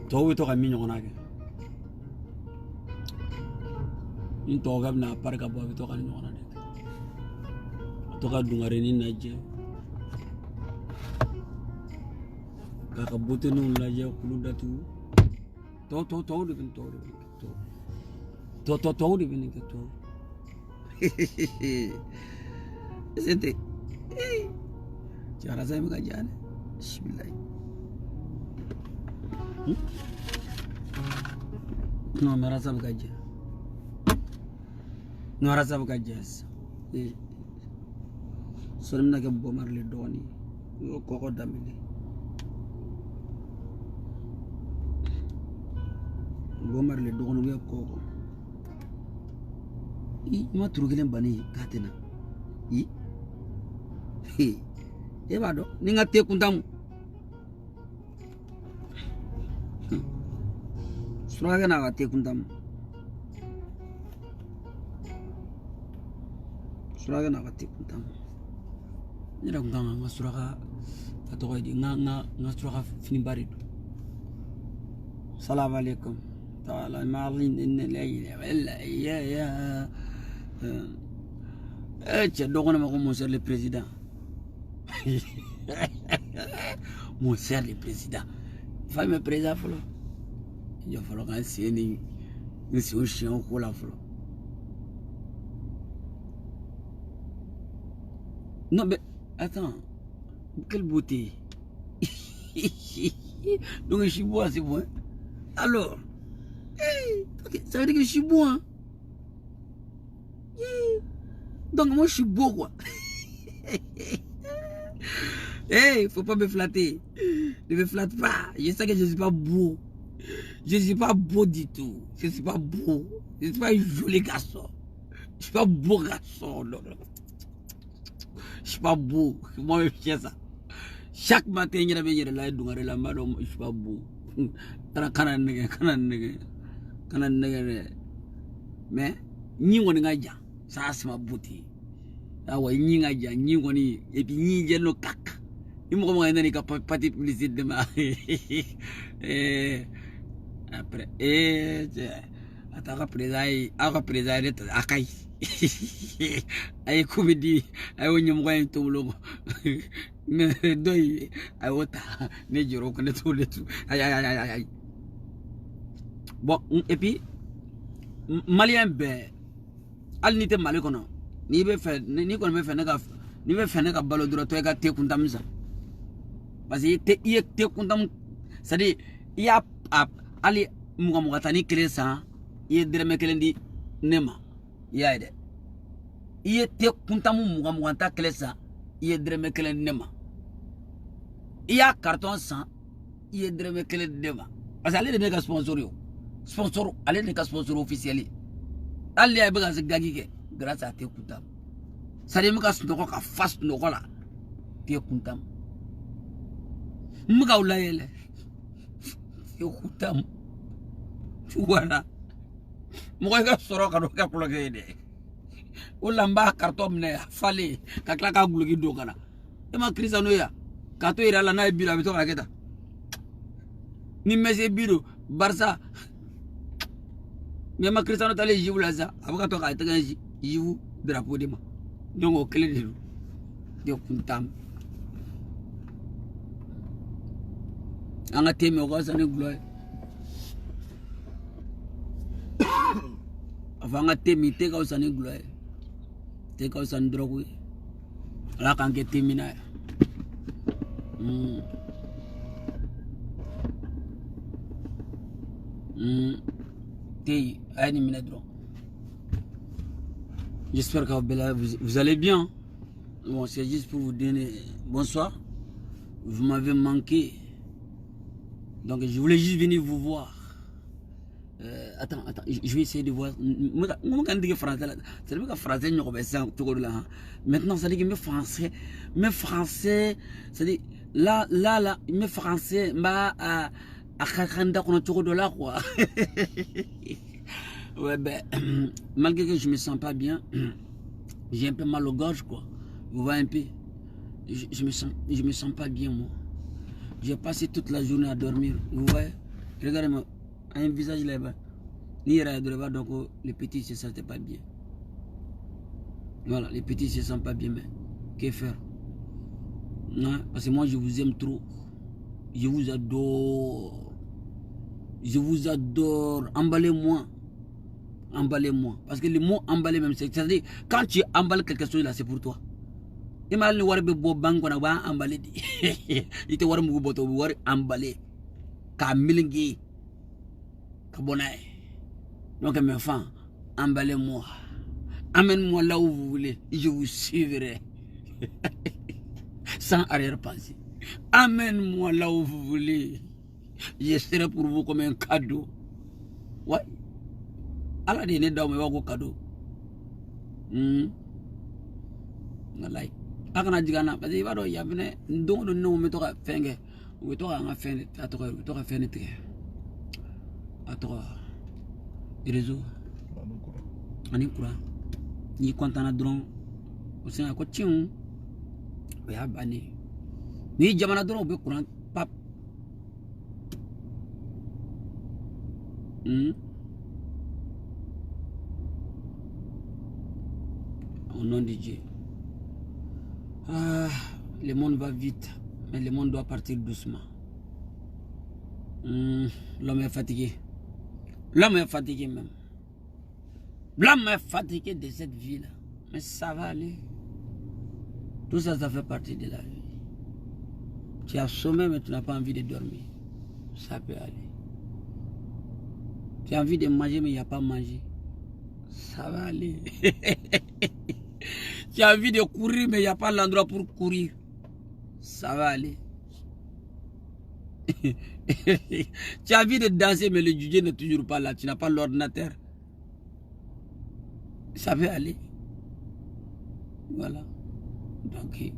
Toi, tu as mis en ague. Une toga na parka bo to kan nyona de to ka dungare ni naje ka ka bote no laje kulu datu to de bin to de bin ke to c'était cara saya mga jana bismillah no merasa mga no rasa buka jas solim na ke bomar le doni yo koko damile bomar le doni yo koko ma turugelen bani katina e ba do ni ngate kundam suraga na ngate kundam suraga na ngate kundam ni ra kundam nga suraga atoy di nga suraga fini bari salam alaikum taala ma'alin inna layla ya tiens, donc on a mon cher le président. Mon cher le président. Il faut me présenter. Il va falloir que c'est un chien au la fleur. Non, mais attends. Quelle beauté. Donc je suis beau, c'est bon. Alors, ça veut dire que je suis beau, hein? Donc moi je suis beau quoi. Hey, faut pas me flatter. Ne me flatte pas. Je sais que je suis pas beau. Je suis pas beau du tout. Je suis pas beau. Je suis pas un joli garçon. Je suis pas beau garçon. Non, non. Je suis pas beau. Moi je fais ça. Chaque matin je vais là je suis pas beau. Mais ni on est ça c'est ma beauté. Ah ouais, ni ngaja, ni ngoni, et puis ni jeno kak. Il me remonte dans les capacités publicité de ma. Après, attends, après, akai. Aïe, comédie, aïe, on y me tout le mais deuil, aïe, ota, ne juro connaît tout le tout. Aïe. Bon, et puis, Malien, ben. Al nite mali kono ni be fe ni kono be fe ne ka balo duro to e ka te kundam sa parce que te kundam c'est dire il y a ali muga tani kele sa ye dreme kele ndi nema ya ide il te kundam muga ta kele sa ye dreme kele nema il y a carton sa ye dreme kele nema parce que ali de ka sponsor ali de ka sponsor officiel Ali a besoin de gagner grâce à tes coutam. Ça dit que tu as face no kola tes coutam. Muga ulayele tes coutam. Tu vois là. Muga ka soro ka do ka plogué de. Ulamba carton ne fallait ka klaka gulugi do kana. E ma Cristiano ya. Ka to ira la na biro bito ka keta. Ni mese biro Barça mais ma Cristiano tale jivu la za abuka to ka ta jivu drapeau de ma donc clé de kuntam anga teme ko sa ne gloire avanga teme te ka sa ne gloire te ka sa ndroku la kan ke temina J'espère que vous allez bien. Bon, c'est juste pour vous donner bonsoir. Vous m'avez manqué. Donc je voulais juste venir vous voir. Attends, je vais essayer de voir. Maintenant, ça dit que mes français, ça dit là, mes français, quoi. Ouais, ben, malgré que je me sens pas bien, j'ai un peu mal au gorge, quoi. Vous voyez un peu, je me sens pas bien, moi. J'ai passé toute la journée à dormir. Vous voyez? Regardez-moi. Un visage là-bas. Ni là-bas, donc les petits ne se sentaient pas bien. Voilà, les petits ne se sentent pas bien, mais que faire? Hein? Parce que moi, je vous aime trop. Je vous adore. Je vous adore. Emballez-moi. Emballez-moi. Parce que le mot emballer même, c'est-à-dire, quand tu emballes quelque chose là, c'est pour toi. Imagine warbe bo bango na ba emballé di. Ite war mu boto war emballé. Ka milingi. Ka bonai. Donc mes enfants, emballez-moi. Amène-moi là où vous voulez. Je vous suivrai. Sans arrière-pensée. Amène-moi là où vous voulez. Je serai pour vous comme un cadeau. Ouais. Allah dit ne daw me wa ko cadeau. Wallahi. Akana jigana parce que bado ya bene ndongo do no me to ka fenge. We to ka nga fenge to ka fenge te. Ato réseau. Ani kura. Ni kontana dron. O sen ko tiun. O ya bani. Ni jamana dron be kuran pap. Au nom de Dieu. Ah, le monde va vite, mais le monde doit partir doucement. L'homme est fatigué. L'homme est fatigué même. L'homme est fatigué de cette vie-là. Mais ça va aller. Tout ça, ça fait partie de la vie. Tu as sommeil, mais tu n'as pas envie de dormir. Ça peut aller. Tu as envie de manger, mais il n'y a pas mangé. Ça va aller. Tu as envie de courir, mais il n'y a pas l'endroit pour courir. Ça va aller. Tu as envie de danser, mais le DJ n'est toujours pas là. Tu n'as pas l'ordinateur. Ça va aller. Voilà. Donc,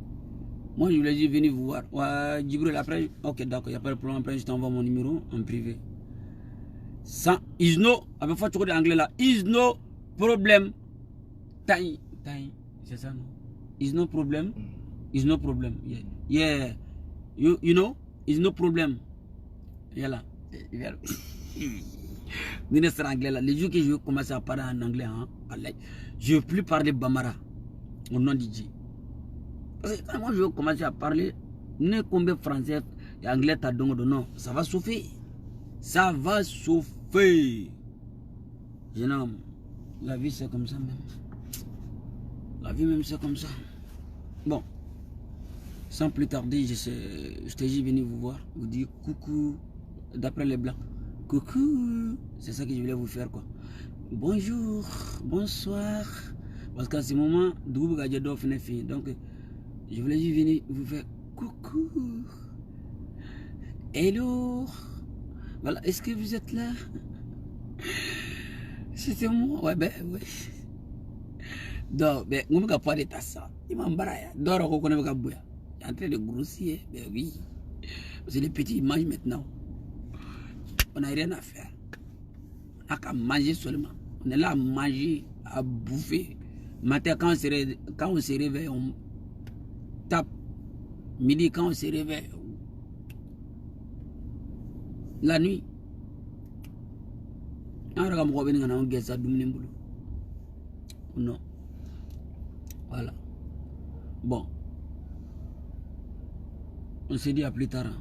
moi, je voulais juste venir vous voir. Ouais, Djibril, après, ok, d'accord, il n'y a pas de problème. Après, je t'envoie mon numéro en privé. Sans, is no, avec fois, tu connais anglais là. Is no problem. Taï. C'est ça, non? Is no problem. Is no problem. Yeah. You know? Is no problem. Voilà. Ministre anglais là. Les jours que je vais commencer à parler en anglais, hein, je ne veux plus parler Bambara. Au nom de Dieu. Parce que quand moi je vais commencer à parler, ne combien français et anglais t'as donc non. Ça va souffrir. Ça va souffrir. Jeune homme, la vie c'est comme ça même. La vie même c'est comme ça. Bon, sans plus tarder, je t'ai juste venu vous voir, vous dire coucou, d'après les blancs. Coucou, c'est ça que je voulais vous faire quoi. Bonjour, bonsoir. Parce qu'à ce moment, donc je voulais juste venir vous faire coucou. Hello. Voilà, est-ce que vous êtes là? C'était moi, ouais ben ouais. Donc, ben, on ne peut pas être ça. Il m'a embarrassé. Dors, on connaît pas bouya. Il est en train de grossir, ben oui. Parce que les petits ils mangent maintenant. On n'a rien à faire. On n'a qu'à manger seulement. On est là à manger, à bouffer. Matin, quand on se réveille, on tape. Midi, quand on se réveille, la nuit. On regarde ça, non. Voilà. Bon. On se dit à plus tard.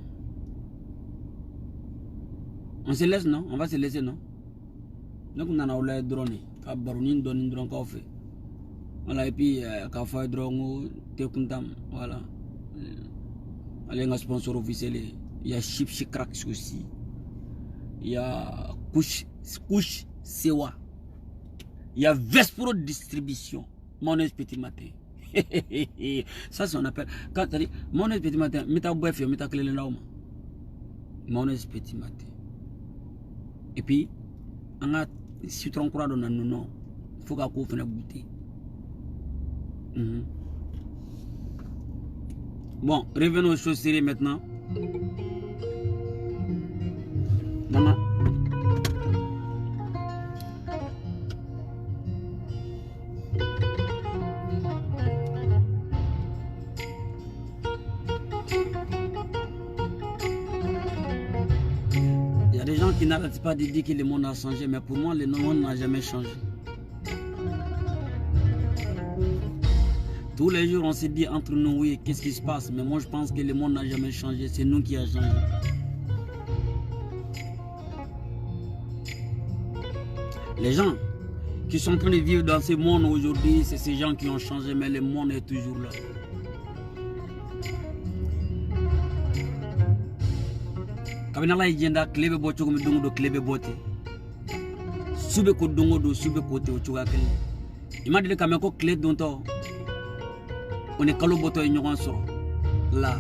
On se laisse, non? On va se laisser, non? Donc, on a un drone. Voilà, et puis, quand on fait un drone, voilà. Allez, un sponsor officiel. Il y a Chip Cracks aussi. Il y a Couche Sewa. Il y a Vespro Distribution. Mon petit matin. Ça, c'est on appelle. Quand tu dis mon petit matin, mets ta boîte, mets ta clé là. Mon petit matin. Et puis, on a citron croix dans le nom. Il faut qu'on fasse une bouteille. Bon, revenons aux choses sérieuses maintenant. Maman. qui n'arrête pas de dire que le monde a changé, mais pour moi, le monde n'a jamais changé. Tous les jours, on se dit entre nous, oui, qu'est-ce qui se passe? Mais moi, je pense que le monde n'a jamais changé. C'est nous qui avons changé. Les gens qui sont en train de vivre dans ce monde aujourd'hui, c'est ces gens qui ont changé, mais le monde est toujours là. Kabinala igenda klebe bocho ko midungu do klebe bote. Sube ko dungo do sube ko te ochuga kele. Imadile kameko kle donto. On est kalo boto ñogon so. Là.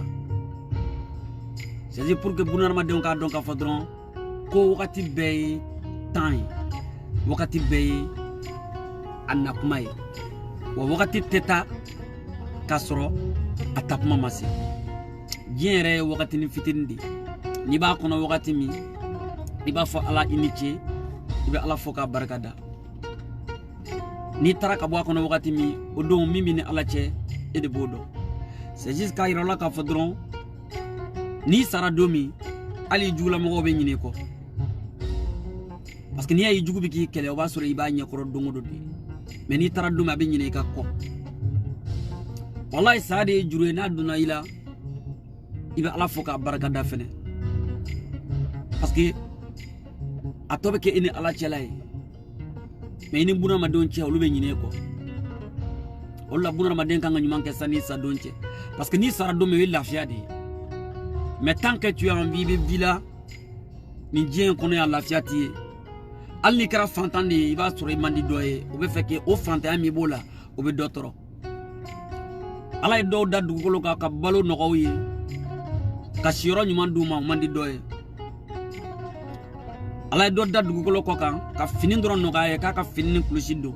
C'est pour que bunar ma donka donka fadron ko wakati bey temps. Wakati bey anakumay. Wa wakati teta kasro atapma masi. Jere wakati ni fitindi. Ni ba kono wakati mi ni ba fo ala initié ni ba ala foka barakada ni taraka bo kono wakati mi odo mimi ni ala che et de bodo c'est juste ka irola ka fodron ni sara domi ali jula mo be nyine ko parce que ni ay jugu bi ki kele o ba sore iba nyakoro dongo do di mais ni tara domi be nyine ka ko wallahi saade jure na duna ila iba ala foka barakada fene parce que atobe ke ini ala chelay mais ini buna ma don che olube nyine ko olla buna ma den kanga nyuman ke sani sa donche parce que ni sara do me lafia di mais tant que tu as envie de villa ni dien kono ya lafia ti al ni kara fantandi iba sura mandi doye o be feke o fanta mi bola o be dotoro ala do dadu ko ka balo no ko yi ka shiro nyuman duma mandi doye ala do da dugukolo ko kan ka fini ndron no gaye ka fini kulusi do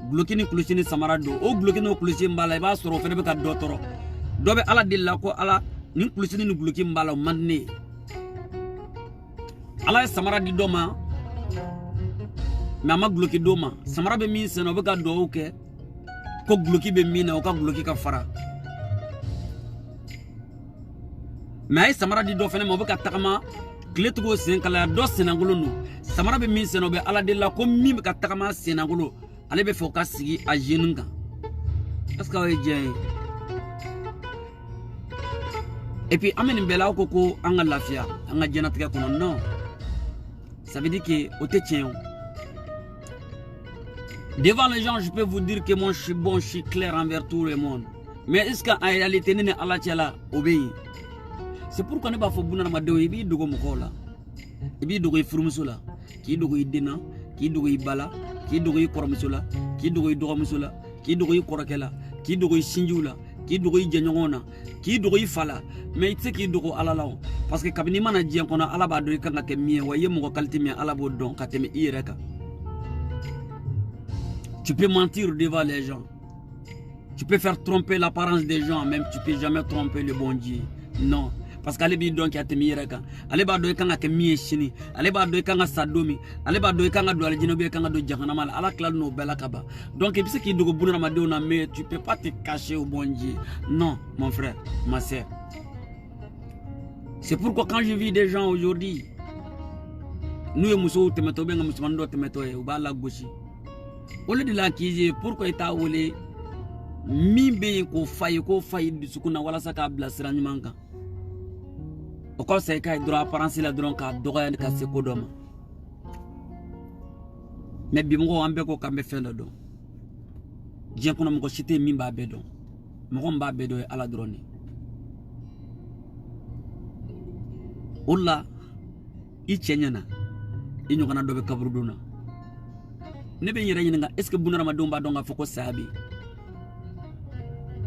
bloki ni kulusi ni samara do o bloki no kulusi mbala ba soro fene be ka do toro do be ala dilla ko ala ni kulusi ni bloki mbala manne ala samara di do ma ma bloki do ma samara be min seno be ka do o ke ko bloki be min o ka bloki ka fara mais samara di do fene mo be ka takama Kletugo senkala do senangolo no samara be min seno be ala de la ko mi ka takama senangolo ale be foka sigi a jenunga est-ce que way jey et puis amene bela ko anga lafia anga jenatike kono non ça veut dire que au te tien devant les gens je peux vous dire que moi je suis bon, je suis clair envers tout le monde, mais est-ce qu'en réalité ne ala tiala obéi? C'est pourquoi ne pas faut buna ma do ibi dogo mokola ibi dogo furmusula ki dogo idina ki dogo ibala ki dogo kormusula ki dogo dogo musula ki dogo korakela ki dogo sinjula ki dogo jenyongona ki dogo fala mais itse ki dogo alalaw parce que kabini mana jien kona ala ba do kanga ke mie waye mo kalti mi ala bo don kateme ireka. Tu peux mentir devant les gens, tu peux faire tromper l'apparence des gens, même tu peux jamais tromper le bon Dieu. Non. Parce qu'elle est donc à te mireka, elle est bado kanga ke mi chini, elle est bado kanga sadomi, elle est bado kanga do aljinobi kanga do jahanama, ala klal no bela kaba. Donc et puis qui dogo buna madona, mais tu peux pas te cacher au bon Dieu. Non, mon frère, ma sœur. C'est pourquoi quand je vis des gens aujourd'hui, nous et Moussou te mettons bien Moussmando te mettons ou bala gauche. Au lieu de la kize, pourquoi est-ce que mimbe ko faille du sukuna wala saka blasira nyimanga. O ko sai kai droit apparence la dron ka doga ka se ko doma mais bi mo ambe ko kambe fendo do je ko no mo cité mimba be do mo mba be do ala drone ulla i chenyana i nyogana do be kabru duna ne be nyira nyinga est ce que bunara ma do mba do nga foko sabi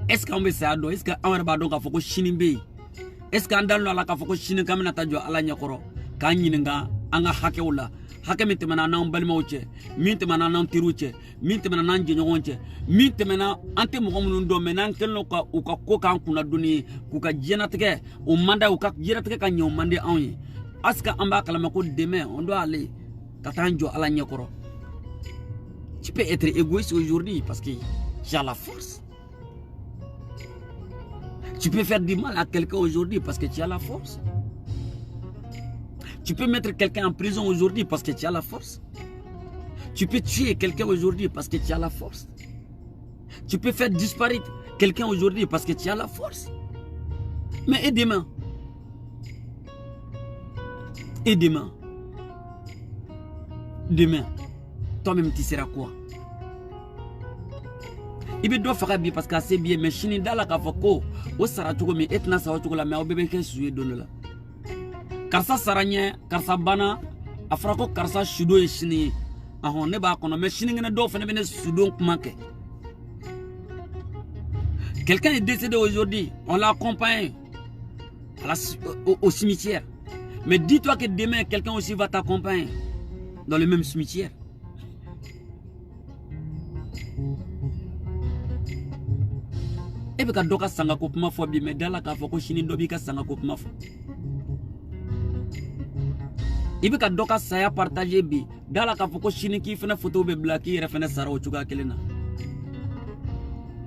est ce que on be sa do est ce que on ba do nga foko shinimbe est ce que andal no ala ka foko shinin kamina tajo ala nyakoro ka nyininga anga hakewula hake mitemana na balima uche mitemana na tiruche mitemana na njenyogonche mitemana ante mo ngomu ndo menan kelno ka uka ko kan kuna duni kuka jenatike o manda uka jenatike ka nyom mande anyi aska amba kala mako demain on doit aller katanjo ala nyakoro. Tu peux être égoïste aujourd'hui parce que tu as la force. Tu peux faire du mal à quelqu'un aujourd'hui parce que tu as la force. Tu peux mettre quelqu'un en prison aujourd'hui parce que tu as la force. Tu peux tuer quelqu'un aujourd'hui parce que tu as la force. Tu peux faire disparaître quelqu'un aujourd'hui parce que tu as la force. Mais et demain? Et demain? Demain, toi-même tu seras quoi? Il be do faga bi parce que c'est bien mais chini dala ka foko o sara chugo mi etna sa chugo la mais o bebe ke suye do la karsa saranye karsa bana afrako karsa shudo e chini ahon ne ba kono mais chini ngene do fene bene sudo kumake. Quelqu'un est décédé aujourd'hui, on l'accompagne au cimetière. Mais dis-toi que demain quelqu'un aussi va t'accompagner dans le même cimetière. Et puis, quand on sanga kopma fo bi medala ka fo ko shini dobi ka sanga kopma fo. Et puis, quand on saya partager bi dala ka fo ko shini ki fena photo be blaki refena sara o chuga kelena.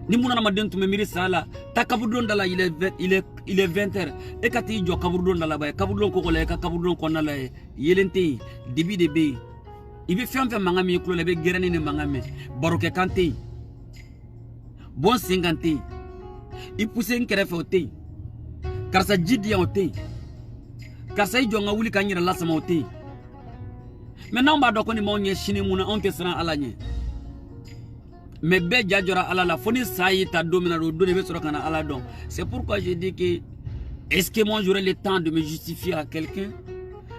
Ni muna na maden tume miri sala ta kabudon dala il est 20h et quand il jo kabudon dala ba kabudon ko le ka kabudon ko na la yelente dibi de be. Il be fem fem mangami ko le be gerani ne mangame baroke kanté. Bon 50. Il pousse un kerefe au thé. Car ça dit au thé. Car ça y a wuli kanyira la sama au thé. Maintenant, on va donc on chini muna on te sera à l'année. Mais be jajora ala la foni sayi ta domina do de be sura kana ala don. C'est pourquoi je dis que est-ce que moi j'aurai le temps de me justifier à quelqu'un?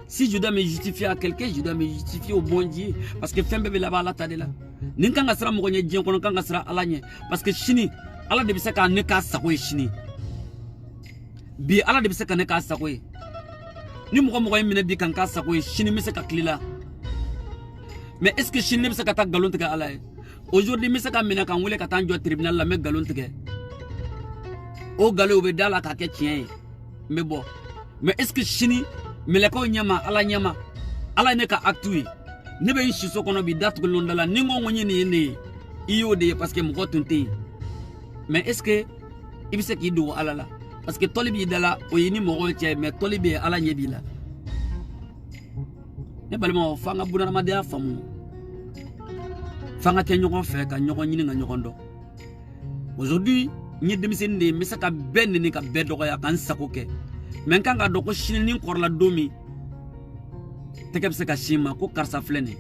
Si je dois me justifier à quelqu'un, je dois me justifier au bon Dieu parce que fembe be la ba la ta de la. Ninkanga sera mo gonye dien kono kanga sera ala nye parce que chini ala de bisaka ne ka sako chini bi ala de bisaka ne ka sako ni mo mine bi kan ka sako chini misaka klila. Mais est-ce que chini bisaka ta galon tega ala aujourd'hui misaka mina kan wule ka tan jo tribunal la me galon tega o galo be dala ka ke tien mais bon mais est-ce que chini mele ko nyama ala ne ka actu ne be shiso kono bi dat ko londala ningo ngoni ni iyo de parce que mo ko tunte. Mais est-ce que il sait qu'il doit aller là? Parce que Tolibi dala oyini moro tche mais Tolibi ala nyebi là. Ne balmo fanga bunana madia famu. Fanga kenyo ko fe ka nyoko nyini nga nyokondo. Aujourd'hui, ni demisende misaka ben ni ka bedo ya kan sakoke. Men kanga doko shini korla domi. Tekep se ka shima ko karsa flene.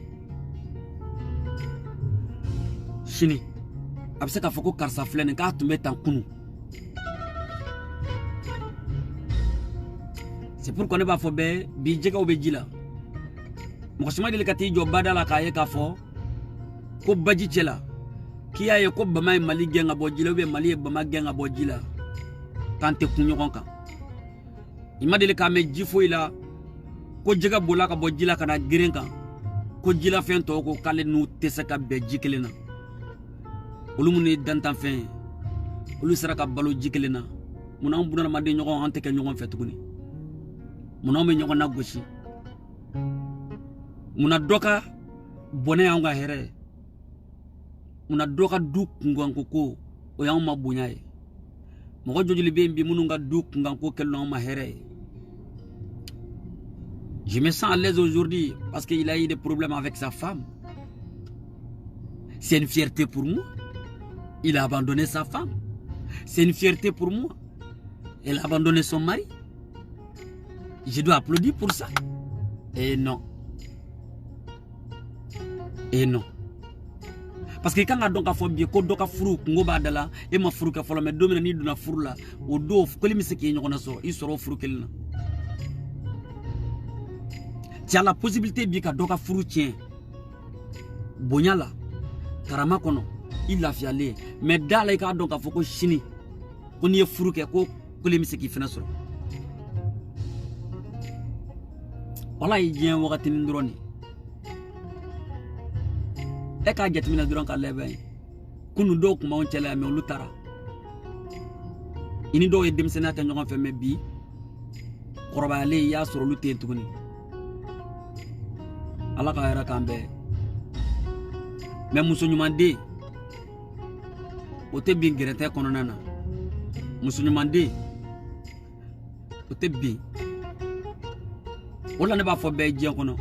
Shini abseka foko karsa flene ka tumbe tankunu. C'est pourquoi ne va pas faire bijeka obejila. Mokashima delikati jo badala ka ye ka fo ko baji chela. Kia ye ko bama mali genga bojila be mali bama genga bojila. Tante kunyo konka. Ima delika me jifo ila ko jega bola ka bojila kana girenka. Ko jila fen to ko kale nu tesaka be jikelena. Olu muni dantan fen olu sera ka balo jikelena muna on bunana made ñogon ante ke ñogon fetuguni muna me ñogon na goshi muna doka boné nga here muna doka duk nganko ko o yang ma bunyaye moko jojuli be mbi munu nga duk nganko kelno ma here. Je me sens à l'aise aujourd'hui parce qu'il a eu des problèmes avec sa femme. C'est une fierté pour moi. Il a abandonné sa femme. C'est une fierté pour moi. Elle a abandonné son mari. Je dois applaudir pour ça. Et non. Et non. Parce que quand on a donc bien, quand on a furu, on a dala, et ma furu ka folo, mais domine ni dona furu la, au dos, quand il se qui est so, il sera furu qu'elle. Tu as la possibilité bien qu'à donc furu tient. Bonyala, karama kono. Il a fialé mais dans les cas donc il faut que chini on y est fou que les misses qui finissent voilà il vient voir tes drone et quand j'ai terminé durant qu'elle lève kunu do kuma on tele mais on lutara ini do et demsena kan ñoo fait mais bi korba le ya sur luté tukuni ala ka era kambe mais muso ñumande ote bien gerete kononana musulmande ote bien wala ne b'a fɔ bɛɛ diɲɛ kɔnɔ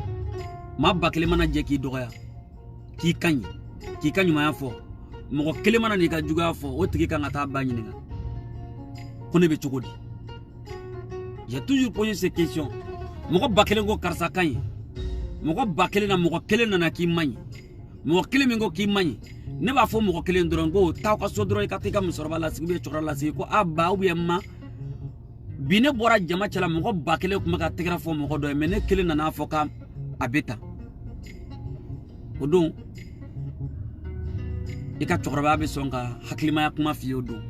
maa ba kelen mana jɛ k'i dɔgɔya k'i ka ɲi k'i ka ɲumanya fɔ mɔgɔ kelen mana n'i ka juguya fɔ o tigi kan ka taa ba ɲininka ko ne bɛ cogo di j'ai toujours posé ces questions mɔgɔ ba kelen ko karisa ka ɲi mɔgɔ ba kelen na mɔgɔ kelen nana k'i man ɲi mɔgɔ kelen min ko k'i man ɲi ne b'a fɔ mɔgɔ kelen dɔrɔn ko taa ka so dɔrɔn i ka taa i ka musokɔrɔba lasigi ou bien cɛkɔrɔba lasigi ko a ba ou bien ma bi ne bɔra jama cɛla mɔgɔ ba kelen tun bɛ ka tɛgɛrɛ fɔ mɔgɔ dɔ ye mais ne kelen nana fɔ ka a bɛ tan o don i ka cɛkɔrɔba bɛ sɔn ka hakilimaya kuma f'i ye o don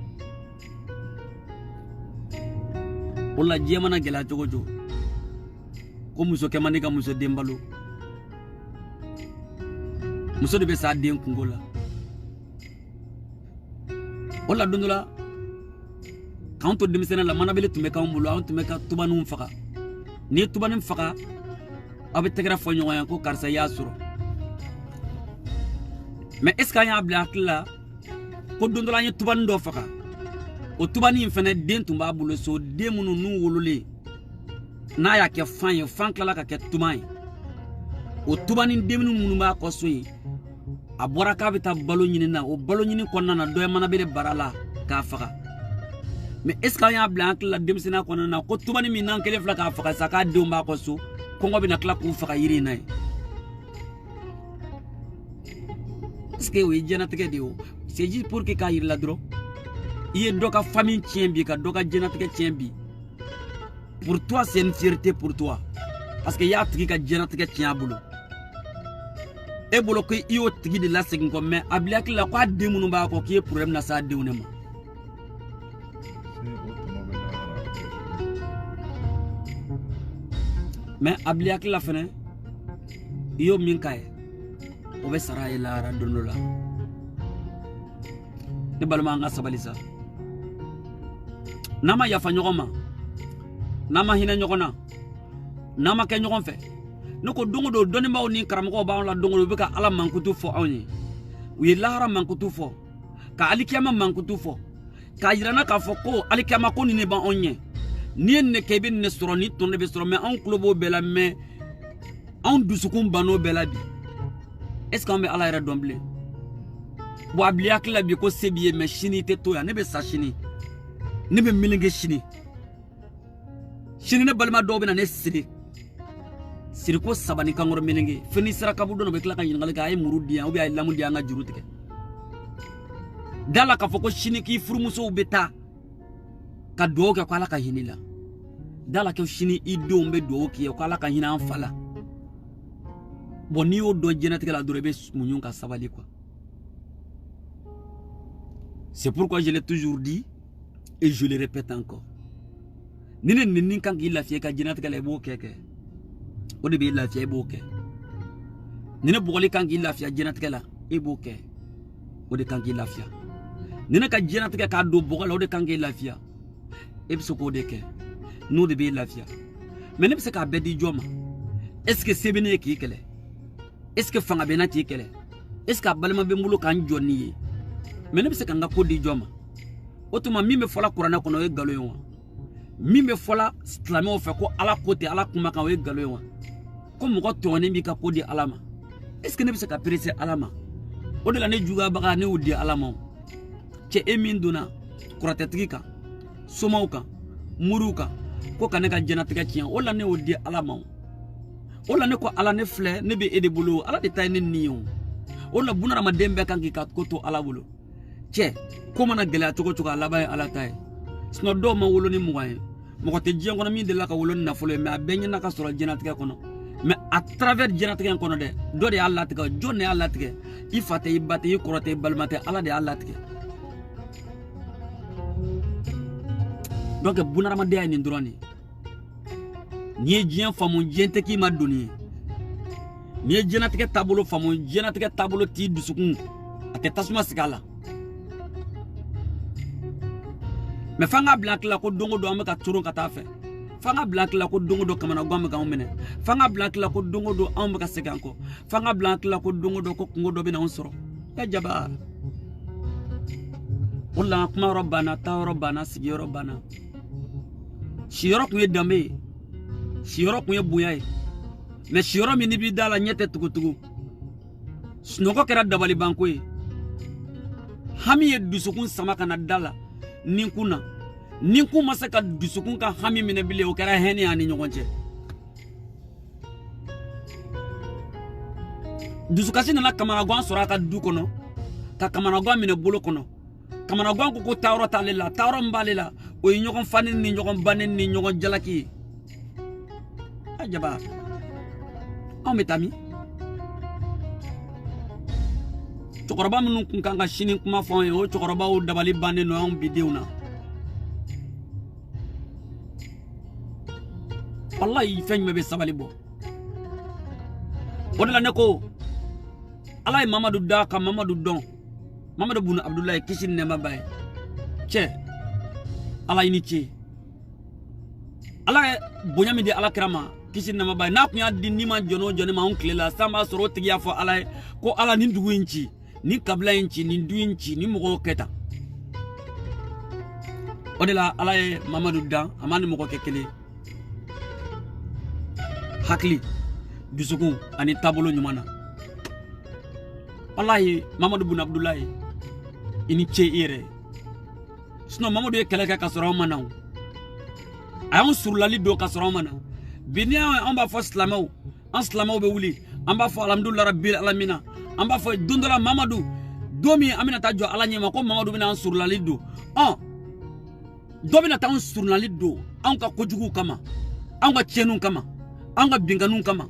o la diɲɛ mana gɛlɛya cogo cogo ko muso kɛ man di ka muso den balo muso de bɛ s'a den kungo la o la don dɔ la k'anw to denmisɛnniya la manabele tun bɛ k'anw bolo anw tun bɛ ka tubaninw faga n'i ye tubanin faga aw bɛ tɛgɛrɛ fɔ ɲɔgɔn ye ko karisa i y'a sɔrɔ mais est ce que an y'a bila hakili la ko don dɔ la an ye tubanin dɔ faga o tubanin in fana den tun b'a bolo so den minnu n'u wololen n'a y'a kɛ fan ye fan tilala ka kɛ tuban ye o tubanin den minnu b'a kɔ so ye a bɔra k'a bɛ taa balo ɲini na o balo ɲini kɔnɔna na dɔ ye manabele bara la k'a faga mais est ce que an y'a bila an hakili la denmisɛnniya kɔnɔna na ko tubanin min n'an kelen filɛ k'a faga sa k'a denw b'a kɔ so kɔngɔ bɛna tila k'u faga yiri in na ye est ce que o ye diɲɛlatigɛ de ye o c'est juste pour que k'a yirila dɔrɔn i ye dɔ ka famille tiɲɛ bi ka dɔ ka diɲɛlatigɛ tiɲɛ bi pour toi c'est une fierté pour toi parce que i y'a tigi ka diɲɛlatigɛ tiɲɛ a bolo e bolo ko i y'o tigi de lasegin kɔ mais a bila hakili la ko a den minnu b'a kɔ k'i ye problème lase a denw de ma mais a bila hakili la fɛnɛ i y'o min k'a ye o bɛ sara a ye lahara don dɔ la ne balima an ka sabali sa n'an ma yafa ɲɔgɔn ma n'an ma hinɛ ɲɔgɔn na n'an ma kɛ ɲɔgɔn fɛ ne ko don o don dɔnnibaaw ni karamɔgɔw b'anw la don o don u bɛ ka ala mankutu fɔ anw ye u ye lahara mankutu fɔ ka alikiyama mankutu fɔ k'a yira na k'a fɔ ko alikiyama ko nin ne b'anw ɲɛ n'i ye nin de kɛ i bɛ nin de sɔrɔ ni tɔnɔ de bɛ sɔrɔ mais anw tulo b'o bɛɛ la mais anw dusukun bann'o bɛɛ la bi est ce que an bɛ ala yɛrɛ dɔn bilen bon a bila hakili la bi ko se b'i ye mais sini i tɛ to yan ne bɛ sa sini ne bɛ meleke sini sini ne balima dɔw bɛ na ne siri siriko saba ni kankɔrɔ meleke fo n'i sera kaburu dɔ la u bɛ tila ka ɲininkali kɛ a ye muru di yan ou bien a ye lamu di yan an ka juru tigɛ da la k'a fɔ ko sini k'i furumusow bɛ taa ka dugawu kɛ ko ala ka hinɛ i la da la ko sini i denw bɛ dugawu k'i ye ko ala ka hinɛ an fa la bon n'i y'o dɔn diɲɛlatigɛ la dɔrɔn i bɛ muɲu ka sabali quoi c'est pourquoi je l'ai toujours dit et je le répète encore ni ne nin kan k'i lafiya i ka diɲɛlatigɛ la i b'o kɛ kɛ o de b'i lafiya i b'o kɛ ni ne bugɔli kan k'i lafiya diɲɛlatigɛ la i b'o kɛ o de kan k'i lafiya ni ne ka diɲɛlatigɛ k'a don bɔgɔ la o de kan k'i lafiya e bɛ se k'o de kɛ n'o de b'i lafiya mais ne bɛ se k'a bɛɛ di jɔn ma est ce que se bɛ ne ye k'i kɛlɛ est ce que fanga bɛ n na k'i kɛlɛ est ce que a balima bɛ n bolo k'an jɔ n'i ye mais ne bɛ se ka n ka ko di jɔn ma o tuma min bɛ fɔla kuranɛ kɔnɔ o ye nkalon ye wa min bɛ fɔla silamɛw fɛ ko ala ko tɛ ala kuma kan o ye nkalon ye wa ko mɔgɔ tɔɲɔnen b'i ka ko di ala ma est ce que ne bɛ se ka perese ala ma o de la ne juguyabaga ne y'o di ala ma cɛ e min donna kɔrɔtɛtigi kan somaw kan muriw kan ko ka ne ka diɲɛlatigɛ tiɲɛ o la ne y'o di ala ma o la ne ko ala ne filɛ ne bɛ e de bolo ala de ta ye ne ni ye o la bunadamaden bɛɛ kan k'i ka ko to ala bolo cɛ ko mana gɛlɛya cogo cogo a laban ye ala ta ye sinon dɔw ma wolo ni mugan ye mɔgɔ tɛ diɲɛ kɔnɔ min delila ka wolo ni nafolo ye mais a bɛɛ ɲɛna ka sɔrɔ diɲɛlatigɛ kɔnɔ mais à travers diɲɛlatigɛ in kɔnɔ dɛ dɔ de y'a latigɛ jɔn de y'a latigɛ i fa tɛ i ba tɛ i kɔrɔ tɛ i balima tɛ ala de y'a latigɛ donc bunadamadenya ye nin dɔrɔn de n'i ye diɲɛ faamu diɲɛ tɛ k'i ma doni ye n'i ye diɲɛlatigɛ taabolo faamu diɲɛlatigɛ taabolo t'i dusukun a tɛ tasuma sigi a la mais f'an k'a bila hakili la ko don o don an bɛ ka coron ka taa fɛ f'an k'a bila hakili la ko don o don kamanagan bɛ k'anw minɛ f'an k'a bila hakili la ko don o don anw bɛ ka segin an kɔ f'an k'a bila hakili la ko don o don ko kungo dɔ bɛ n'anw sɔrɔ ya jaba o la kuma yɔrɔ banna taa yɔrɔ banna sigi yɔrɔ banna si yɔrɔ tun ye danbe ye siyɔrɔ kun ye bonya ye mais siyɔrɔ min ni bi da la ɲɛ tɛ tugu sunɔgɔ kɛra dabali banko ye hami ye dusukun sama kana da la ninkun na ninkun ma se ka dusukun ka hami minɛ bilen o kɛra hɛnɛ ani ɲɔgɔn cɛ dusukasi nana kamanagan sɔrɔ a ka du kɔnɔ ka kamanagan minɛ bolo kɔnɔ kamanagan ko taayɔrɔ t'ale la taayɔrɔ min b'ale la o ye ɲɔgɔn fani ni ɲɔgɔn bannen ni ɲɔgɔn jalaki ye a jaba anw bɛ taa min cɛkɔrɔba minnu kun kan ka sini kuma fɔ an ye o cɛkɔrɔbaw dabali bannen don anw bidenw na wallahi fɛn jumɛn bɛ sabali bɔ o de la ne ko ala ye Mamadu da ka Mamadu dɔn Mamadu Bun Abdulayi kisi ni nɛɛma b'a ye cɛ ala i ni ce ala ye bonya min di ala kira ma kisi ni nɛɛma b'a ye n'a kun y'a di ni ma jɔn o jɔn ma anw tile la san b'a sɔrɔ o tigi y'a fɔ ala ye ko ala nin dugu in ci nin kabila in ci nin du in ci nin mɔgɔw kɛ tan o de la ala ye Mamadu dan a ma ni mɔgɔ kɛ kelen hakili dusukun ani taabolo ɲuman na wallahi Mamadu Bun Abdulayi i ni ce i yɛrɛ sinon Mamadu ye kɛlɛ kɛ ka sɔrɔ anw ma na a y'anw surulali don ka sɔrɔ anw ma na bi ni anw b'a fɔ silamɛw an silamɛw bɛ wuli an b'a fɔ alhamdulilahi rabbil alamina an b'a fɔ don dɔ la Mamadu don min an bɛna taa jɔ ala ɲɛma ko Mamadu bɛna an surulali don dɔ bɛna taa an surulali don anw ka kojugu kama anw ka tiɲɛniw kama anw ka binganiw kama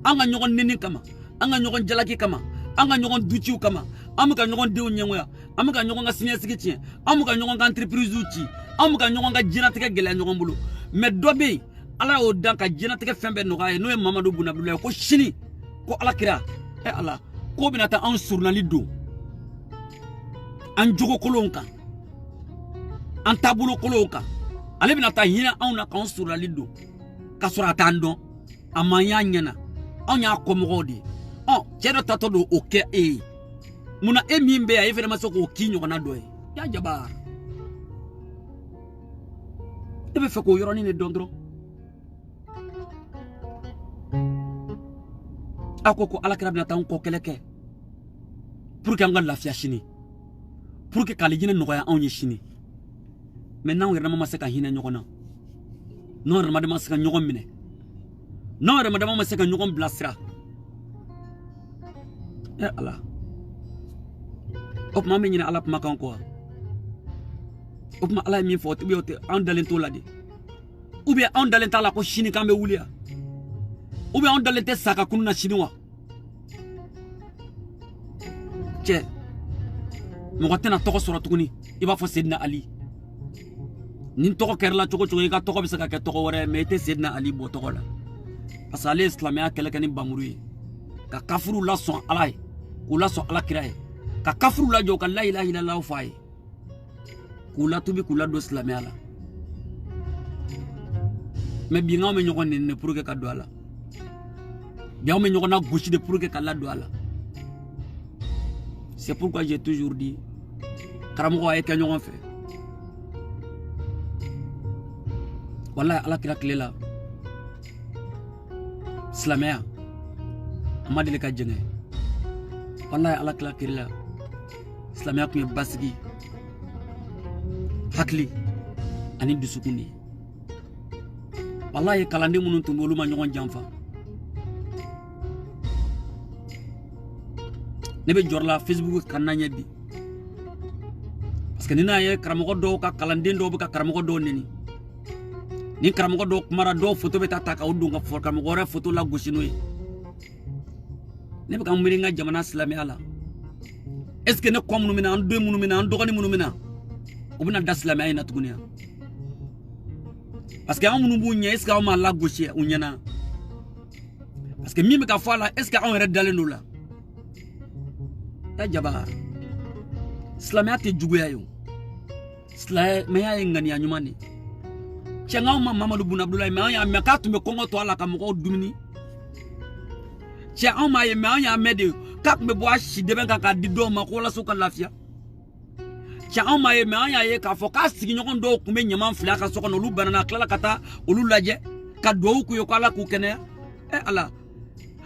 anw ka ɲɔgɔn neni kama anw ka ɲɔgɔn jalaki kama an ka ɲɔgɔn duciw kama an bɛ ka ɲɔgɔn denw ɲɛngoya an bɛ ka ɲɔgɔn ka siniɲɛsigi tiɲɛ an bɛ ka ɲɔgɔn ka entreprise ci an bɛ ka ɲɔgɔn ka diɲɛlatigɛ gɛlɛya ɲɔgɔn bolo mais dɔ bɛ yen ala y'o dan ka diɲɛlatigɛ fɛn bɛɛ nɔgɔya ye n'o ye Mamadu Bun Abdulayi ko sini ko ala kira ala ko bɛna taa anw surunali don an jogo kolonw kan an taabolo kolonw kan ale bɛna taa hinɛ anw na k'anw surunali don ka sɔrɔ a t'an dɔn a man y'a ɲɛna anw y'a kɔmɔgɔw de ye cɛ dɔ tatɔ don o kɛ e ye munna e min bɛ yan e fɛnɛ ma se k'o k'i ɲɔgɔnna dɔ ye y'a jaba e bɛ fɛ k'o yɔrɔnin de dɔn dɔrɔn a ko alakira bɛna taa an kɔ kɛlɛ kɛ pour que an ka lafiya sini pour que k'ale jinɛ nɔgɔya anw ye sini mais n'anw yɛrɛ ma se ka hinɛ ɲɔgɔn na n'anw yɛrɛ ma se ka ɲɔgɔn minɛ n'anw yɛrɛ ma se ka ɲɔgɔn bilasira ala o kuma an bɛ ɲinɛ ala kumakan kɔ o kuma ala ye min fɔ o tɛ an dalen t'o la de ou bien anw dalen t'a la ko sini k'an bɛ wuli yan ou bien anw dalen tɛ sa ka kunu na sini wa cɛ mɔgɔ tɛna tɔgɔ sɔrɔ tuguni i b'a fɔ Sedina Ali ni tɔgɔ kɛrɛla cogo cogo i ka tɔgɔ bɛ se ka kɛ tɔgɔ wɛrɛ mais i tɛ Sedina Ali bɔ tɔgɔ la parce que ale ye silamɛya kɛlɛ kɛ ni bamuru ye ka kafuru lasɔn ala ye k'u lasɔn ala kira ye ka kafuru lajɔ ka la ilaha illallah fɔ a ye k'u latubi k'u ladon silamɛya la mais bi anw bɛ ɲɔgɔn nɛni pour que ka don a la bi anw bɛ ɲɔgɔn na gosi de pour que ka ladon a la c'est pourquoi j'ai toujours dit karamɔgɔ a ye kɛ ɲɔgɔn fɛ wallahi ala kira tile la silamɛya a ma deli ka jɛngɛ wallahi ala kira tile la silamɛya kun ye basigi hakili ani dusukun de ye wallahi kalanden minnu tun bɛ olu ma ɲɔgɔn janfa ne bɛ jɔrɔ la Facebook kan na ɲɛ bi parce que ni n'a ye karamɔgɔ dɔw ka kalanden dɔw bɛ ka karamɔgɔ dɔw neni ni karamɔgɔ dɔw kumara dɔw photo bɛ ta k'o don ka fɔ karamɔgɔ wɛrɛ photo la gosi n'o ye ne bɛ ka miiri n ka jamana silamɛya la est ce que ne kɔ minnu bɛ na an den minnu bɛ na an dɔgɔnin minnu bɛ na u bɛna da silamɛya in na tuguni yan parce que an minnu b'u ɲɛ est ce que anw m'a lagosi u ɲɛna parce que min bɛ ka fɔ a la est ce que anw yɛrɛ dalen don o la ya jaba silamɛya tɛ juguya ye o silamɛya ye ŋaniya ɲuman de cɛ n k'anw ma Mamadu Bun Abdulayi mais anw y'a mɛn k'a tun bɛ kɔngɔ to a la ka mɔgɔw dumuni cɛ anw m'a ye mais anw y'a mɛn de k'a tun bɛ bɔ a si dɛbɛn kan k'a di dɔw ma ko walasa u ka lafiya cɛ anw m'a ye mais anw y'a ye k'a fɔ k'a sigiɲɔgɔn dɔw tun bɛ ɲaman fili a ka so kɔnɔ olu banana a tilala ka taa olu lajɛ ka do ku yo ko ala ku kene ala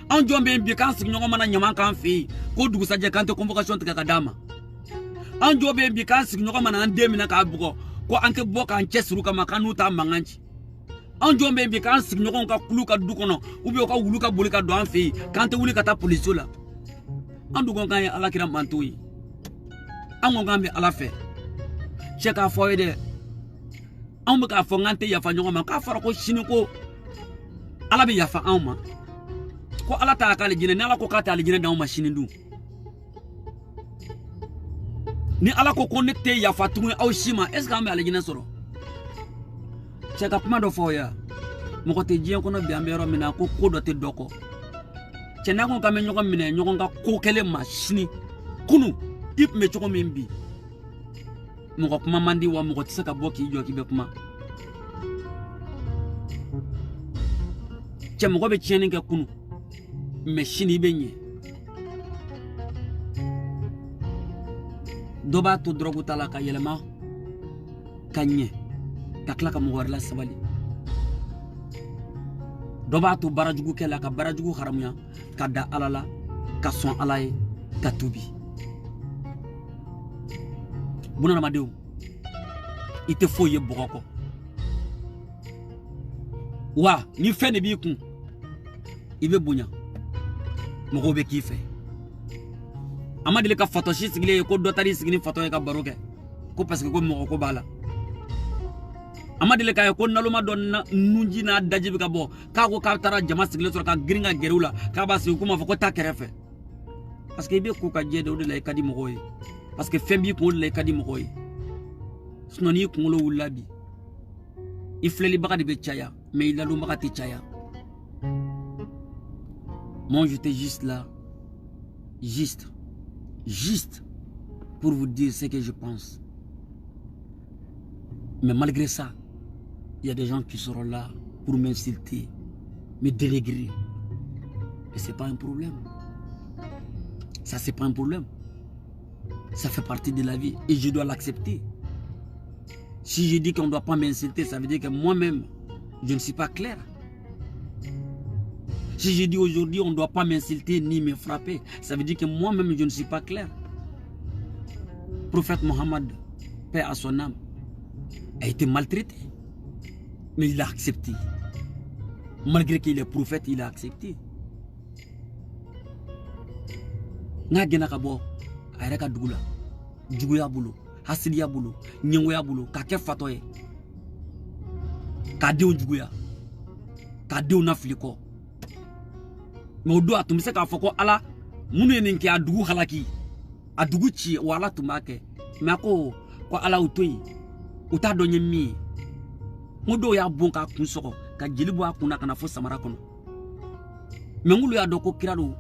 an jombe bi kan sig nyongo mana nyaman kan fi ko dugu saje kan te convocation te ka dama an jombe bi kan sig nyongo mana an demina ka bugo ko anke boka an chesru kama kanuta manganchi an jombe bi kan sig nyongo ka kulu ka dukono ubi ka wulu ka boli ka do an fi kan te wuli ka ta police la an dugon kan ala kira mantoyi an ngon be ala fe cheka foide an be ka fo ngante ya fa nyongo ma ka fara ko shini ko ala be ya fa an ma ko ala ta ka le jine ni ala ko ka ta le jine da ma shini du ni ala ko connecté ya fa tunu aw shima est ce que an be ale jine soro cheka puma do fo ya mo ko te jien ko no bi ambero mina ko do te doko chena ko ka me nyongo mine nyongo ka ko kele ma shini kunu ip me choko mimbi mo ko kuma mandi wa mo ko tsaka boki jo ki be kuma che mo ko be cheni ka kunu me shini benye doba to drogu tala ka yelema kanye takla ka mo warla sabali doba to barajugu kela ka barajugu haramuya ka da alala ka son alaye ka tubi buna madeu ite foye bogoko wa ni fene bi kun ibe bunya mo be kife amadile ka photo shi sigile ko dotari sigini photo ka baroke ko parce que ko mo ko bala amadile ka ko naluma don nunji na dajibi ka bo ka ko ka tara jama sigile so ka gringa gerula ka ba si ko ma ko ta kerefe parce que be ko ka jede o de la kadi mo koy parce que fembi ko le kadi mo koy sunoni ko lo wulabi ifleli baka de chaya mais il a lo baka ti chaya. Moi j'étais juste là juste pour vous dire ce que je pense, mais malgré ça il y a des gens qui seront là pour m'insulter, me dénigrer, et c'est pas un problème. Ça c'est pas un problème. Ça fait partie de la vie et je dois l'accepter. Si je dis qu'on ne doit pas m'insulter, ça veut dire que moi-même, je ne suis pas clair. Si je dis aujourd'hui on ne doit pas m'insulter ni me frapper, ça veut dire que moi-même, je ne suis pas clair. Prophète Mohammed, paix à son âme, a été maltraité. Mais il a accepté. Malgré qu'il est prophète, il a accepté. Nga gena kabo ayreka dugula juguya bulu hasidiya bulu nyengoya bulu ka ke fatoye ka dew juguya ka dew na filiko mais do atum se ka foko ala munu enen ki adugu halaki adugu chi wala tumake mako ko ala utoyi uta do nyemi ngodo ya bon ka kunsoko ka jelibo akuna kana fo samara kono mengulu ya doko kirado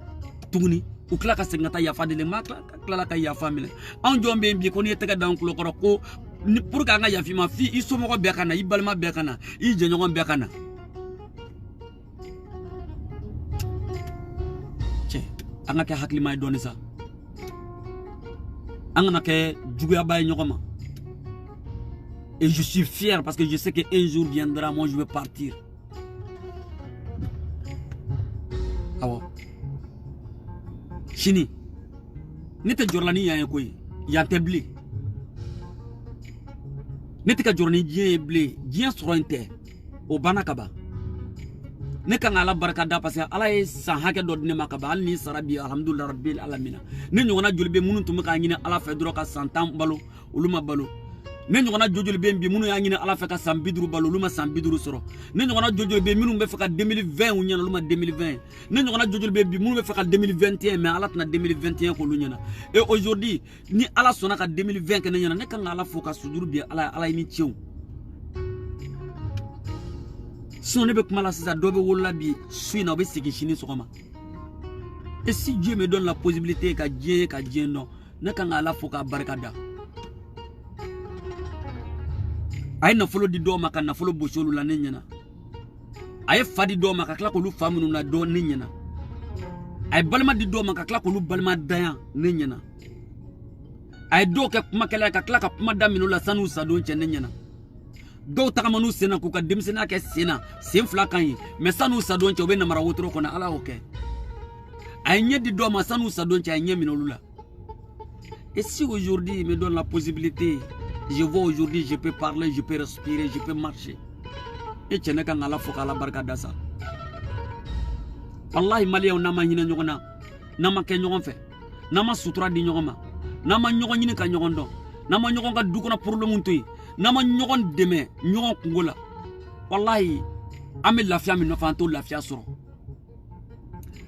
tuguni ukla ka sengata ya fadele makla kala ka ya famile an jombe mbi ko ni tega dan ko ko ni pour ka nga ya fi ma fi iso mo ko be kana ibalma be kana i je nyon be kana che anga ke hakli may doni sa anga na ke juguya bay nyokoma et je suis fier parce que je sais que un jour viendra moi je vais partir. Awo Chini, nete jorlani ya koy ya tebli. Nete ka jorni dien blé, dien sorointe o banakaba. Ne kan ala baraka da parce que ala e san hake do ne makaba al ni sarabi alhamdulillah rabbil alamin. Ne nyona julbe munun tum ka nyina ala fe dro ka santam balo uluma balo. Ne nyona jojol be mbi munu ya nyina ala fe ka sambidru balo luma sambidru soro. Ne nyona jojol be minu be fe ka 2020 u nyana luma 2020. Ne nyona jojol be mbi munu be fe ka 2021 mais ala tna 2021 ko lu nyana. Et aujourd'hui ni ala sona ka 2020 ke nyana ne kan ala fo ka suduru bi ala ni chew. Si on ne peut pas la ça doit be suis na be siki chini sokoma. Et si Dieu me donne la possibilité ka Dieu non ne kan ala fo ka barakada. Ay na folo di do maka na folo bosholu la nenyana ay fadi do maka kla ko lu famunu na do nenyana ay balma di do maka kla ko lu balma dayan nenyana ay do ke kuma kala ka kla ka kuma daminu la sanu sa do nenyana do takamanu sena ku ka demsena ke sena sen fla kan yi mais sanu sadon che obe na mara wotro ko na ala oke ay nyedi do ma sanu sadon che ay nyemi no lula. Et si aujourd'hui il me donne la possibilité, je vois aujourd'hui, je peux parler, je peux respirer, je peux marcher. Et tu n'es qu'un ala foka la barka dasa. Wallahi malien nama hina nyogona, nama ke nyogon fe, nama sutura di nyogoma, nama nyogon yini ka nyogon don, nama nyogon ka dukona pour le muntu, nama nyogon deme, nyogon kungola. Wallahi ame lafia mi no fanto lafia soro.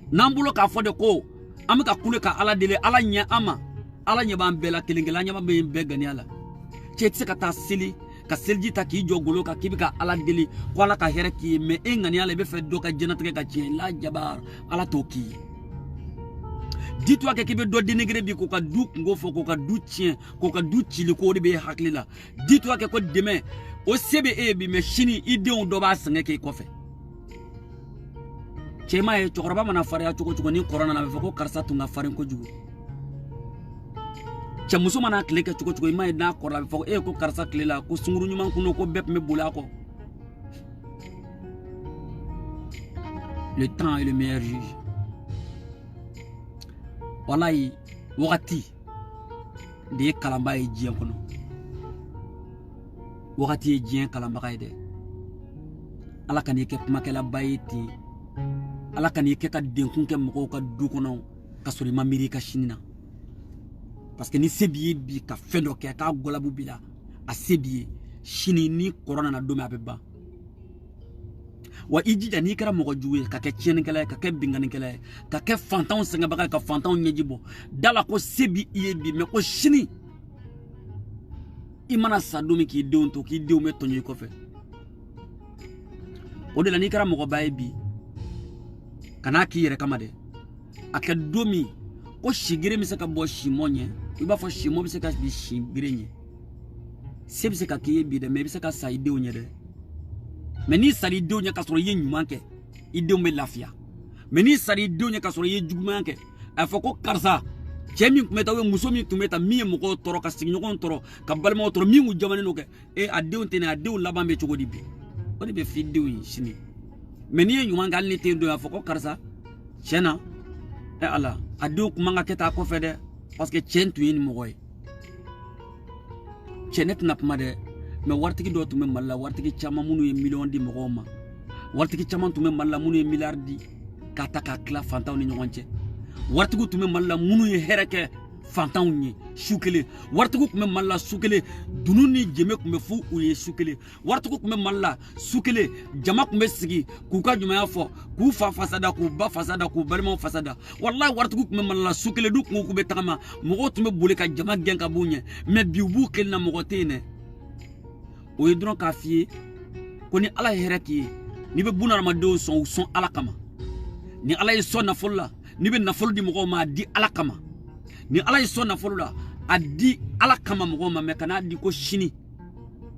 Nambulo ka fode ko, ame ka kule ka ala dele ala nya ama. Ala nyaba mbela kelengela nyaba be mbega ni ala chetse kata sili ka selji ta ki jogolo ka kibika ala deli ko ala ka here ki me engani ala be fe do ka jenatu ka chien la jabar ala toki dis-toi que kibe do dénigrer bi ko ka du ngofo ko ka du chien ko ka du chili ko de be haklila dis-toi que ko demain o sebe e bi me shini idéon do ba sange ke ko fe chema e chokoroba mana fare ya choko ni corona na be ko karsa tunga fare ko jugo cha musoma na kleke choko ima na korla fo e ko karsa klela ko sunguru nyuma kuno ko bep me bula ko. Le temps est le meilleur juge. Wallahi wakati de kalamba e jien kono wakati e jien kalamba kayde ala kan yeke kuma kala bayiti ala kan yeke ka denkun ke mko ka du kono ka sori mamiri ka shinina. Parce que ni sebiye bi ka fendo ke ka golabu bila a sebiye shini ni corona na dome abeba wa ijija ni kara mogo juwe ka ke chien kala ka ke bingani kala ka ke fantan senga baka ka fantan nyejibo dala ko sebi bi me ko shini imana sadumi ki deun to ki deun me tonyi ko fe o de la ni kara mogo bae bi kana ki yere kamade aka domi ko shigire mi se ka bo shimonye iba fo shimo bi se ka bi shigire nye se bi se ka kiye bi de me bi se ka sa ide onye de me ni sari ide onye ka soro ye nyuma ke ide o me lafia me ni sari ide onye ka soro ye juguma ke afo ko karsa chemi kumeta we musomi tumeta mi mo ko toro ka signyo ko toro ka balmo toro mi mu jamane no ke e ade on tene ade on laba be chogodi bi o de be fide o shini me ni nyuma ngal ni te do afo ko karsa chena e ala ade ko manga keta ko fede parce que chen tu yin mogoy chenet nap made me wartiki do tume malla wartiki chama munu e million di mogoma wartiki chama tume malla munu e milliard di kata ka kla fantaw ni nyonche wartiku tume malla munu e hereke fantaw ni shukele wartiku kume malla sukele dununi jeme kume fu uye sukele wartiku kume malla sukele jama kume sigi kuka juma fo ku fa fasada ku ba fasada ku balmo fasada wallahi wartiku kume malla sukele du ku be tagama mogo tume bule ka jama genka bunye me biubu kelna mogo tene o yedron ka fie koni ala hereki ni be bunar ma do son ala kama ni ala yi so na folla ni be na fol di mogo ma di ala kama ni ala yi so na folla adi ala kama mogo ma me kana di ko shini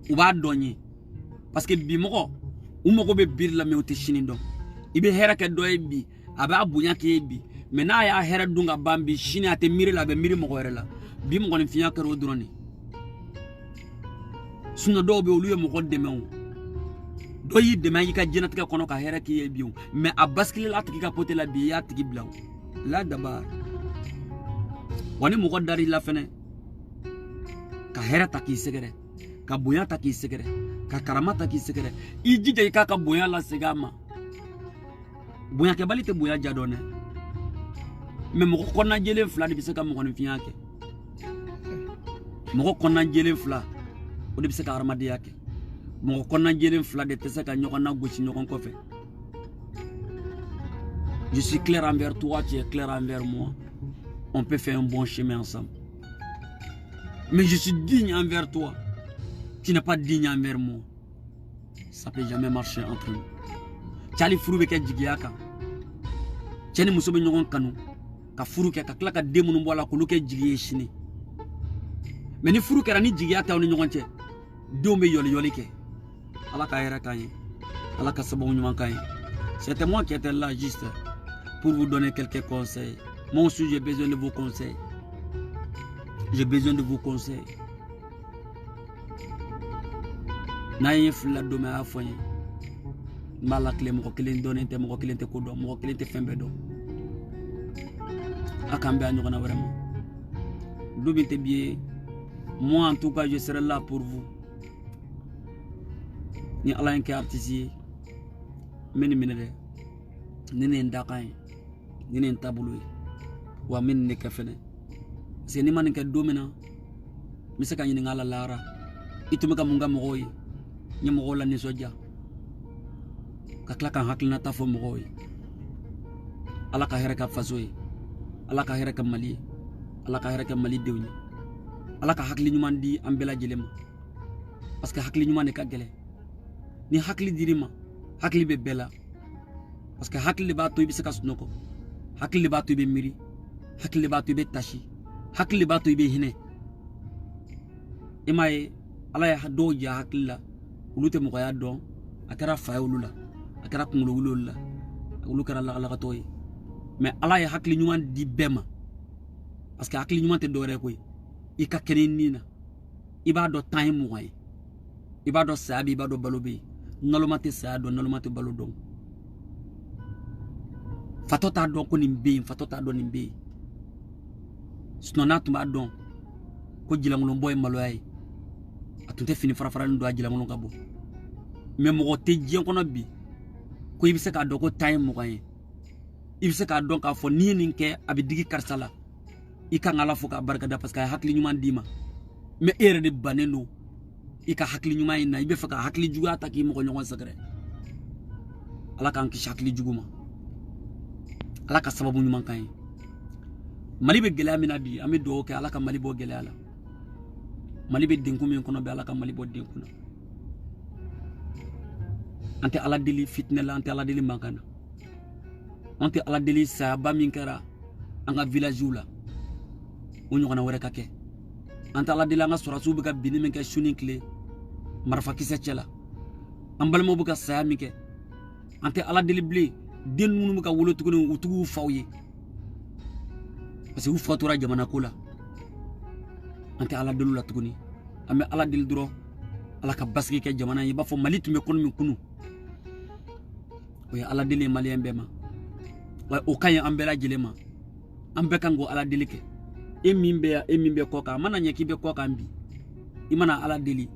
u ba donye parce que bi mogo u mogo be bir la me o te shini don ibe hereke do e bi aba bunya ke bi me na ya hera dunga bambi shini ate miri la be miri mogo rela bi mogo ni fiya karo droni suno do be oluye mogo demew do yi dema yi ka jenat ka kono ka hera ki biu mais a basculer la tiki ka pote la bi ya tiki blanc la dabar wani mogo dari la fene ka hera taki segere ka boya taki segere ka karama taki segere ijije ka boya la segama boya ke balite boya jadone mais mogo konna jele fla de bisaka mogo ni fiake mogo konna jele fla o de bisaka armadi yake mon konna jelen fla de tesaka nyokona gochi nyokon kofe. Je suis clair envers toi, tu es clair envers moi. On peut faire un bon chemin ensemble. Mais je suis digne envers toi. Tu n'es pas digne envers moi. Ça peut jamais marcher entre nous. Chali furu beke jigiaka. Chani musobe nyokon kanu. Ka furu ke ka klaka demu numbola kuluke jigiye shini. Mais ni furu ke rani jigiaka on nyokon che. Dombe yoli yoli ke. C'était moi qui étais là juste pour vous donner quelques conseils. Moi aussi j'ai besoin de vos conseils. J'ai besoin de vos conseils. n'a ye fila don a y'a fɔ n ye n b'a la tile mɔgɔ kelen dɔnnen tɛ mɔgɔ kelen tɛ ko dɔn mɔgɔ kelen tɛ fɛn bɛɛ dɔn a k'an bɛn a ɲɔgɔnna wɛrɛ ma du min tɛ bi ye moi en tout cas je serai là pour vous ni ala ye n kɛ artiste ye n bɛ nin minɛ dɛ ni nin ye n dakan ye ni nin ye n taabolo ye wa n bɛ nin de kɛ fɛnɛ parce que ni ma nin kɛ don min na n bɛ se ka ɲininka a la lahara i tun bɛ ka mun kɛ mɔgɔw ye n ye mɔgɔw la nisɔndiya ka tila ka n hakilinata fɔ mɔgɔw ye ala ka hɛrɛ kɛ faso ye ala ka hɛrɛ kɛ mali ye ala ka hɛrɛ kɛ malidenw ye ala ka hakili ɲuman di an bɛɛ lajɛlen ma parce que hakili ɲuman de ka gɛlɛn ni hakili dir'i ma hakili bɛ bɛɛ la parce que hakili de b'a to i bɛ se ka sunɔgɔ hakili de b'a to i bɛ miiri hakili de b'a to i bɛ tasi hakili de b'a to i bɛ hinɛ i m'a ye ala ye dɔw jɛ hakili la olu tɛ mɔgɔya dɔn a kɛra fa ye olu la a kɛra kunkolo wuli olu la olu kɛra lagalakatɔ ye mais ala ye hakili ɲuman di bɛɛ ma parce que hakili ɲuman tɛ dɔwɛrɛ ye koyi i ka kɛnɛ ni na i b'a dɔn temps ye mugan ye i b'a dɔn saya bɛ i b'a dɔn balo bɛ yen naloma tɛ saya dɔn naloma tɛ balo dɔn fatɔ t'a dɔn ko nin bɛ yen fatɔ t'a dɔn nin bɛ yen sinon n'a tun b'a dɔn ko jilaŋolonbɔ ye maloya ye a tun tɛ fini farafaralen don a jilaŋolon ka bɔ mais mɔgɔ tɛ diɲɛ kɔnɔ bi ko i bɛ se k'a dɔn ko temps ye mugan ye i bɛ se k'a dɔn k'a fɔ n'i ye nin kɛ a bɛ digi karisa la i kan ala fo k'a barikada parce que a ye hakili ɲuman d'i ma mais e yɛrɛ de bannen don i ka hakili ɲuman in na i bɛ fɛ ka hakili juguya ta k'i mɔgɔ ɲɔgɔn sɛgɛrɛ ala k'an kisi hakili jugu ma ala ka sababu ɲuman kan ye mali bɛ gɛlɛya min na bi an bɛ dugawu kɛ ala ka mali bɔ gɛlɛya la mali bɛ denkun min kɔnɔ bɛ ala ka mali bɔ denkun na an tɛ ala deli fitinɛ la an tɛ ala deli mankan na an tɛ ala deli sayaba min kɛra an ka villagew la o ɲɔgɔnna wɛrɛ ka kɛ an tɛ ala deli an ka sɔrɔsiw bɛ ka binni min kɛ su ni tile marifakisɛ cɛ la an balimaw bɛ ka saya min kɛ an tɛ ala deli bilen den minnu bɛ ka wolo tuguni u tigiw faw ye parce que u fa tora jamana ko la an tɛ ala deli la tuguni an bɛ ala deli dɔrɔn ala ka basigi kɛ jamana ye i b'a fɔ mali tun bɛ kɔnɔ min kunu o ye ala deli ye maliyɛn bɛɛ ma wa o ka ɲi an bɛɛ lajɛlen ma an bɛɛ kan k'o ala deli kɛ e min bɛ yan e min bɛ kɔ kan a mana ɲɛ k'i bɛ kɔ kan bi i mana ala deli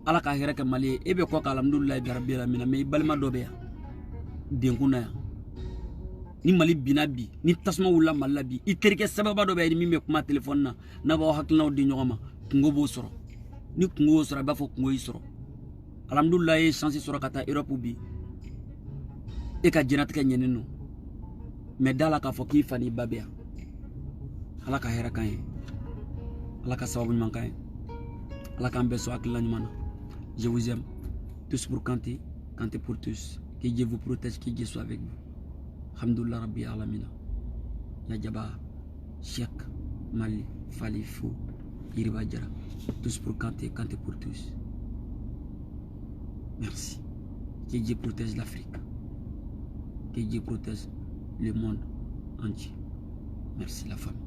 ala ka hɛrɛ kɛ mali ye e bɛ kɔ kan alhamdulilayi garabi alamina mais i balima dɔ bɛ yan denkun na yan ni mali binna bi ni tasuma wulila mali la bi i terikɛ sababa dɔ bɛ yan ni min bɛ kuma telefɔni na n'a b'aw hakilinaw di ɲɔgɔn ma kungo b'o sɔrɔ ni kungo y'o sɔrɔ a b'a fɔ kungo y'i sɔrɔ alhamdulilayi e ye chance sɔrɔ ka taa Europe bi e ka jɛnatigɛ ɲɛnen don mais da la k'a fɔ k'i fa n'i ba bɛ yan ala ka hɛrɛ kan ye ala ka sababu ɲuman kan ye ala k'an bɛɛ sɔn hakilila ɲuman na je vous aime tous pour Kanté Kanté pour tous que Dieu vous protège que Dieu soit avec vous alhamdulillah rabbi alamina ya jaba Cheikh Mali Fali Fou Yiriba Jara tous pour Kanté Kanté pour tous merci que Dieu protège l'Afrique que Dieu protège le monde entier merci la famille.